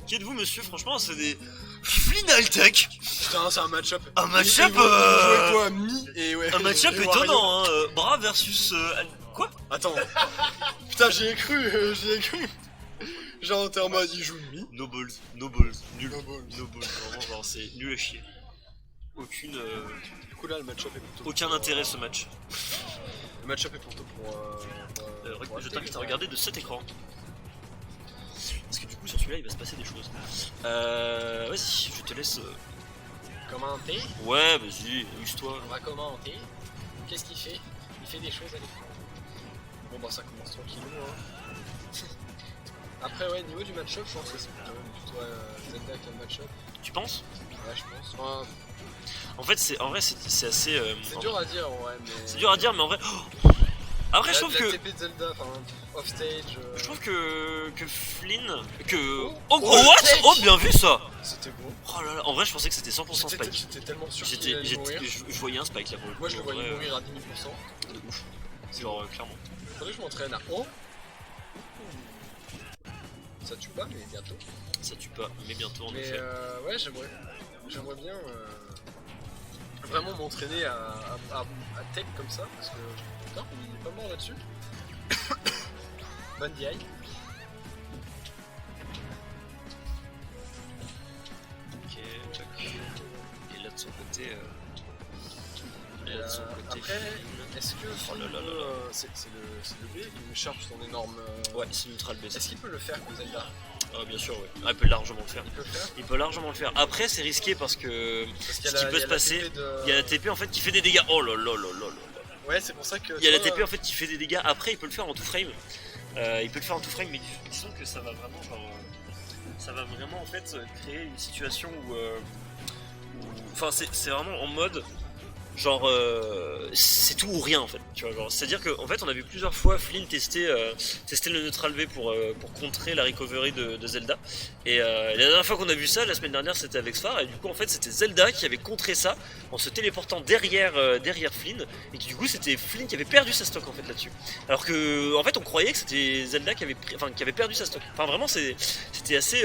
Qui êtes-vous, monsieur? Franchement, c'est des... Flynn Altec. Putain, c'est un match-up. Un match-up jouer quoi, Mi et ouais. Un match-up et étonnant, hein. Bra versus... Quoi? Attends. Putain, j'y ai cru, Genre, t'es en mode, il joue Mi. No balls, nul. No balls. No balls, vraiment, genre, c'est nul à chier. Aucune... Du coup, là, le match-up est plutôt... Aucun intérêt, ce match. Le match-up est plutôt pour... Je t'invite à regarder de cet écran. Parce que du coup, sur celui-là, il va se passer des choses. Vas-y, je te laisse... Commenter. Ouais, vas-y, amuse-toi. On va commenter. Qu'est-ce qu'il fait? Il fait des choses à l'écran. Bon bah ça commence tranquillou hein. Après ouais, niveau du match-up, je pense que c'est plutôt Zelda qui a le match-up. Tu penses? Ouais, je pense. Enfin, en fait, en vrai, c'est assez... c'est dur à dire, ouais, mais... C'est dur à dire, mais en vrai... Oh, après, je trouve la que... TP de Zelda, enfin, off-stage... Je trouve que Flynn... Que... Oh, Oh, what? Tech. Oh, bien vu, ça. C'était beau. Oh là là, en vrai, je pensais que c'était 100% Spike. J'étais tellement sûr qu'il allait mourir. Je voyais un Spike, là, pour le coup. Moi, je le en voyais vrai, mourir à 10 000%. de ouf. Genre, clairement. Faudrait que je m'entraîne à... Oh. Ça tue pas, mais bientôt. Ça tue pas, mais bientôt, en Mais effet. ouais, j'aimerais bien vraiment m'entraîner à tech comme ça, parce que putain, il est pas mort là-dessus. Bonne DI. Ok, tac. Et là de son côté... Et là de son côté... Après, Flynn. est-ce que Oh là là là là. c'est le B qui me charge son énorme... Ouais, c'est neutral B. Est-ce qu'il peut le faire comme Zelda? Ah, bien sûr, ouais. Ah, il peut largement le faire. Il peut le faire? Il peut largement le faire. Après, c'est risqué parce que Parce qu'il y ce a qui la- peut il y se a la passer, TP de- il y a la TP en fait qui fait des dégâts. Oh là là là là là. Ouais, c'est pour ça que... Il y a la tu vois, TP en fait qui fait des dégâts. Après, il peut le faire en tout frame. Il peut le faire en tout frame, mais disons que ça va vraiment, genre, ça va vraiment en fait créer une situation où, enfin, c'est vraiment en mode. Genre c'est tout ou rien en fait, tu vois, genre c'est à dire qu'en fait on a vu plusieurs fois Flynn tester le neutral V pour contrer la recovery de Zelda et la dernière fois qu'on a vu ça, la semaine dernière c'était avec Sfar et du coup en fait c'était Zelda qui avait contré ça en se téléportant derrière Flynn et du coup c'était Flynn qui avait perdu sa stock en fait là-dessus alors que en fait on croyait que c'était Zelda qui avait perdu sa stock, enfin vraiment c'était assez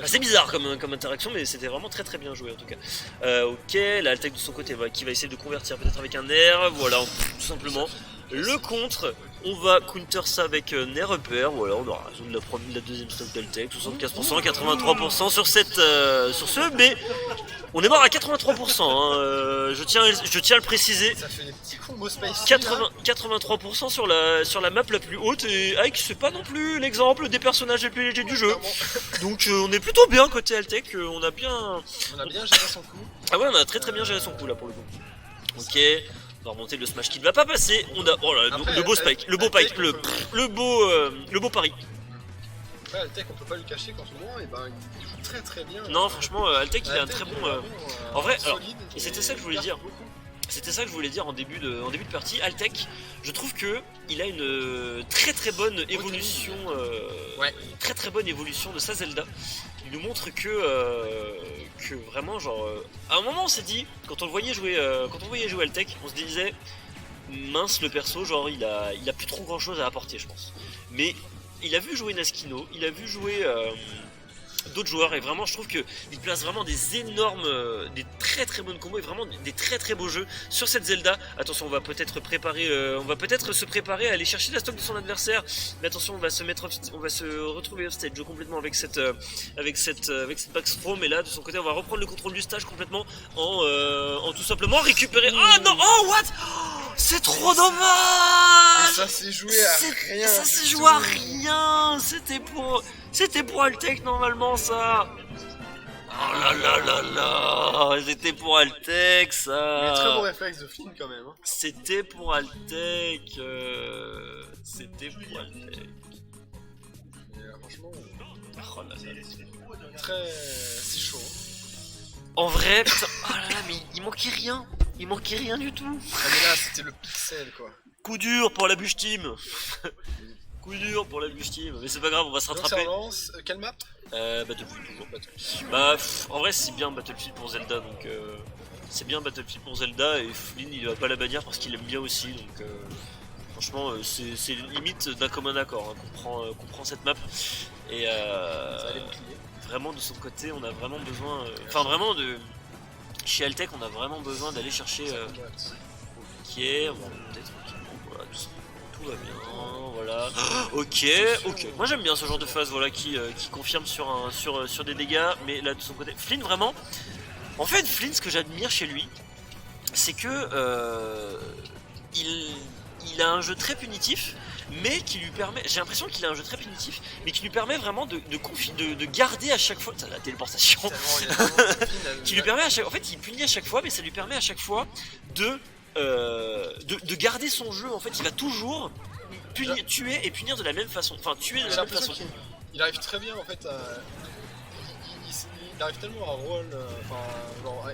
assez bizarre comme interaction, mais c'était vraiment très très bien joué en tout cas. Ok, la Altec de son côté qui va essayer de convertir peut-être avec un air, voilà, tout simplement. Le contre, on va counter ça avec Nair Upper, voilà, on aura raison de la deuxième stock d'Altec, 75%, 83% sur ce, mais on est mort à 83%, hein, je tiens à le préciser. Ça fait des petits combos space. 83% sur la map la plus haute, et Ike c'est pas non plus l'exemple des personnages les plus légers du jeu. Donc on est plutôt bien côté Altec, on a bien géré son coup. Ah ouais, on a très très bien géré son coup là pour le coup. Ok, on va remonter le smash qui ne va pas passer. On a oh là, Après, le beau spike, le beau pike, le beau pari. Après, Altec, on peut pas lui cacher qu'en ce moment, et ben, il joue très très bien. Non, franchement, Altec il a un très bon. En vrai, alors, solide, et c'était ça que je voulais il dire. perd beaucoup. C'était ça que je voulais dire en début de partie. Altec, je trouve que il a une très très bonne évolution, Ouais. très très bonne évolution de sa Zelda. Il nous montre que vraiment genre, à un moment on s'est dit quand on voyait jouer Altec, on se disait mince le perso, genre il a plus trop grand chose à apporter je pense. Mais il a vu jouer Naskino, il a vu jouer d'autres joueurs et vraiment je trouve que il place vraiment des énormes, des très très bonnes combos et vraiment des très très beaux jeux sur cette Zelda. Attention, on va peut-être se préparer à aller chercher la stock de son adversaire, mais attention, on va se retrouver off stage complètement avec cette backstrom, et là de son côté on va reprendre le contrôle du stage complètement en tout simplement récupérer. Ah non, oh what, c'est trop dommage. Ça s'est joué à rien. Ça s'est joué à rien. C'était pour Altec normalement ça. Oh là là là là. C'était pour Altec ça. Mais très bon réflexe de Flynn quand même. Hein. C'était pour Altec. C'était pour Altec. Franchement, Oh là là. très... c'est chaud. En vrai, putain, oh là là, mais il manquait rien. Il manquait rien du tout. Ah mais là, c'était le pixel quoi. Coup dur pour la bûche team. Coup dur pour la bûche team. Mais c'est pas grave, on va se Donc rattraper. ça relance, quelle map? Battlefield toujours. Bah en vrai c'est bien Battlefield pour Zelda, donc c'est bien Battlefield pour Zelda, et Flynn il va pas la bannir parce qu'il aime bien aussi, donc franchement c'est limite d'un commun accord, hein, qu'on prend cette map et Ça allait bouclier. vraiment de son côté, on a vraiment besoin. Enfin, vraiment de. Chez Altec, on a vraiment besoin d'aller chercher. Ok, on va peut-être. Voilà, tout va bien. Voilà. Ok, ok. Moi j'aime bien ce genre de phase voilà, qui confirme sur des dégâts. Mais là, de son côté. Flynn, vraiment. En fait, Flynn, ce que j'admire chez lui, c'est que. Il a un jeu très punitif, mais qui lui permet. J'ai l'impression qu'il a un jeu très punitif, mais qui lui permet vraiment de garder à chaque fois. La téléportation. Qui lui permet à chaque. En fait, il punit à chaque fois, mais ça lui permet à chaque fois de garder son jeu. En fait, il va toujours tuer et punir de la même façon. Enfin, tuer de la même façon. Il arrive très bien en fait à. Il arrive tellement à rôle,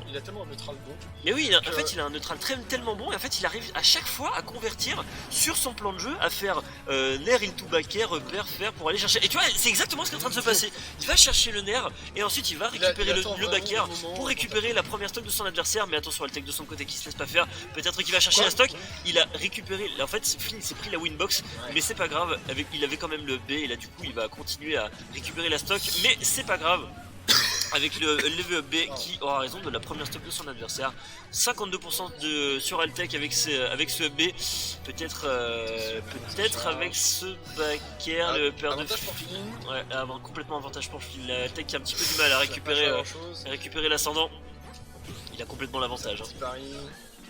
il a tellement un neutral bon. Mais oui, en fait, il a un neutral tellement bon et en fait, il arrive à chaque fois à convertir sur son plan de jeu, à faire Nair into backer, repère, faire pour aller chercher. Et tu vois, c'est exactement ce qui est en train de se passer. Il va chercher le Nair et ensuite il va récupérer le backer pour récupérer la première stock de son adversaire. Mais attention, Altec de son côté qui se laisse pas faire. Peut-être qu'il va chercher la stock. Il a récupéré. En fait, Flynn s'est pris la winbox, mais c'est pas grave. Il avait quand même le B et là, du coup, il va continuer à récupérer la stock. Mais c'est pas grave. Avec le B qui aura raison de la première stock de son adversaire. 52% sur Altec avec ce B. Peut-être avec ce backer, le paire de Flynn. Ouais, avoir complètement avantage pour Flynn. Altec qui a un petit peu du mal à récupérer l'ascendant. Il a complètement l'avantage.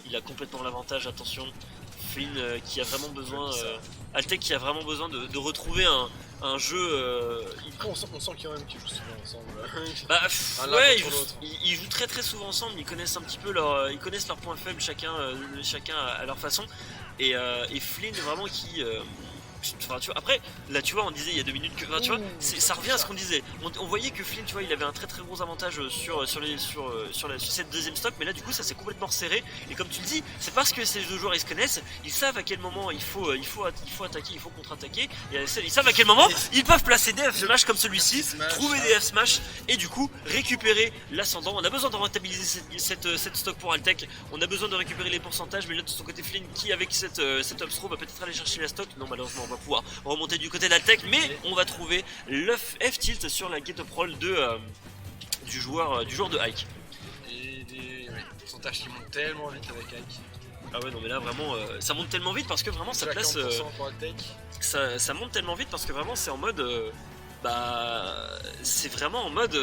Il a complètement l'avantage, attention. Flynn qui a vraiment besoin. Altec qui a vraiment besoin de retrouver un jeu. On sent qu'il y en a qui jouent souvent ensemble. Bah ouais, ils jouent très souvent ensemble. Ils connaissent un petit peu ils connaissent leurs points faibles chacun à leur façon. Et Flynn vraiment qui. Enfin, tu vois, après, là tu vois, on disait il y a 2 minutes que. Enfin, tu vois, ça revient à ce qu'on disait. On voyait que Flynn, tu vois, il avait un très gros avantage sur cette deuxième stock, mais là du coup ça s'est complètement resserré. Et comme tu le dis, c'est parce que ces deux joueurs ils se connaissent, ils savent à quel moment il faut attaquer, il faut contre-attaquer. Ils savent à quel moment ils peuvent placer des F-smash comme celui-ci, trouver des F-smash et du coup récupérer l'ascendant. On a besoin de rentabiliser cette stock pour Altec, on a besoin de récupérer les pourcentages, mais là de son côté Flynn qui avec cette upthrow va peut-être aller chercher la stock. Non, malheureusement on va pouvoir remonter du côté d'Altec, mais on va trouver le F-tilt sur la get up roll du joueur de Ike. Et des pourcentages qui montent tellement vite avec Ike. Ah ouais, non mais là vraiment ça monte tellement vite parce que vraiment ça place ça monte tellement vite parce que vraiment c'est en mode c'est vraiment en mode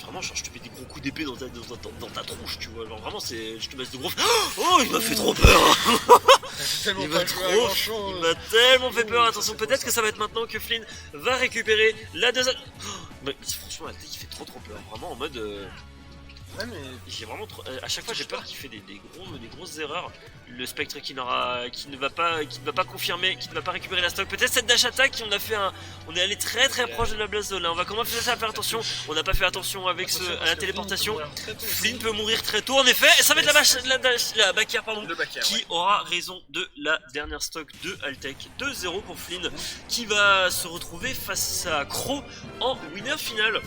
vraiment, je te mets des gros coups d'épée dans ta tronche, tu vois. Genre, vraiment, je te mets de gros. Oh, il m'a fait trop peur! Il m'a tellement fait peur. Attention, peut-être que ça va être maintenant que Flynn va récupérer la deuxième. Mais franchement, il fait trop peur. Vraiment en mode. Ouais, mais j'ai vraiment trop. À chaque fois, j'ai peur qu'il fait des grosses erreurs. Le spectre qui ne va pas confirmer, qui ne va pas récupérer la stock. Peut-être cette dash attack, on est allé très proche de la blast zone. Là, on va commencer à faire attention. On n'a pas fait attention avec à la téléportation. Flynn peut mourir très tôt, en effet. Et ça va être la backer, pardon, qui aura raison de la dernière stock de Altec. 2-0 pour Flynn, qui va se retrouver face à Crow en winner final.